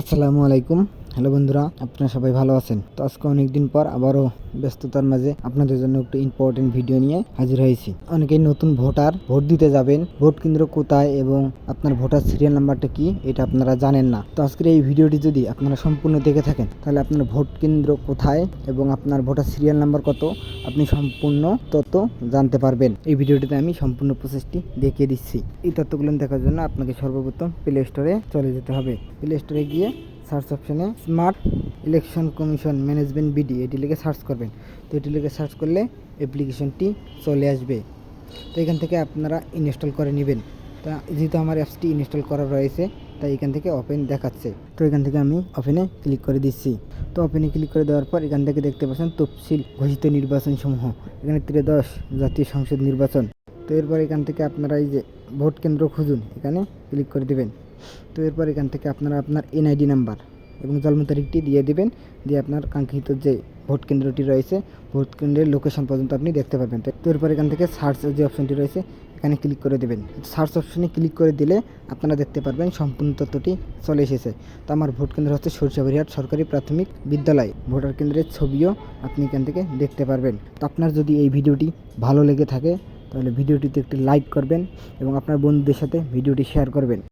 আসসালামু আলাইকুম। হ্যালো বন্ধুরা, আপনারা সবাই ভালো আছেন? তো আজকে অনেকদিন পর আবারও ব্যস্ততার মাঝে আপনাদের জন্য একটু ইম্পর্টেন্ট ভিডিও নিয়ে হাজির হয়েছি। অনেকেই নতুন ভোটার, ভোট দিতে যাবেন, ভোট কেন্দ্র কোথায় এবং আপনার ভোটার সিরিয়াল নাম্বারটা কি এটা আপনারা জানেন না। তো আজকের এই ভিডিওটি যদি আপনারা সম্পূর্ণ দেখে থাকেন তাহলে আপনার ভোট কেন্দ্র কোথায় এবং আপনার ভোটার সিরিয়াল নাম্বার কত আপনি সম্পূর্ণ তথ্য জানতে পারবেন। এই ভিডিওটিতে আমি সম্পূর্ণ প্রসেসটি দেখিয়ে দিচ্ছি। এই তথ্যগুলো দেখার জন্য আপনাকে সর্বপ্রথম প্লে স্টোরে চলে যেতে হবে। প্লে স্টোরে গিয়ে সার্চ অপশানে smart election commission management BD এটি লিখে সার্চ করবেন। তো এটি লিখে সার্চ করলে অ্যাপ্লিকেশনটি চলে আসবে। তো এখান থেকে আপনারা ইনস্টল করে নেবেন। তা যেহেতু আমার অ্যাপসটি ইনস্টল করা রয়েছে তাই এখান থেকে ওপেন দেখাচ্ছে। তো এখান থেকে আমি ওপেনে ক্লিক করে দিচ্ছি। তো ওপেনে ক্লিক করে দেওয়ার পর এখান থেকে দেখতে পাচ্ছেন তফসিল ঘোষিত নির্বাচন সমূহ, এখানে 13 জাতীয় সংসদ নির্বাচন। তো এরপর এখান থেকে আপনারা এই যে ভোট কেন্দ্র খুঁজুন এখানে ক্লিক করে দেবেন। তো এরপর এখান থেকে আপনারা আপনার এনআইডি নাম্বার এবং জন্ম তারিখটি দিয়ে দেবেন, দিয়ে আপনার কাঙ্ক্ষিত যে ভোট কেন্দ্রটি রয়েছে ভোট কেন্দ্রের লোকেশন পর্যন্ত আপনি দেখতে পারবেন। তো এরপর এখান থেকে সার্চ যে অপশনটি রয়েছে এখানে ক্লিক করে দেবেন। সার্চ অপশনে ক্লিক করে দিলে আপনারা দেখতে পারবেন সম্পূর্ণ তথ্যটি চলে এসেছে। তো আমার ভোট কেন্দ্র হচ্ছে সরিষাবাড়িহাট সরকারি প্রাথমিক বিদ্যালয়। ভোটার কেন্দ্রের ছবিও আপনি এখান থেকে দেখতে পারবেন। তো আপনার যদি এই ভিডিওটি ভালো লেগে থাকে তাহলে ভিডিওটিতে একটি লাইক করবেন এবং আপনার বন্ধুদের সাথে ভিডিওটি শেয়ার করবেন।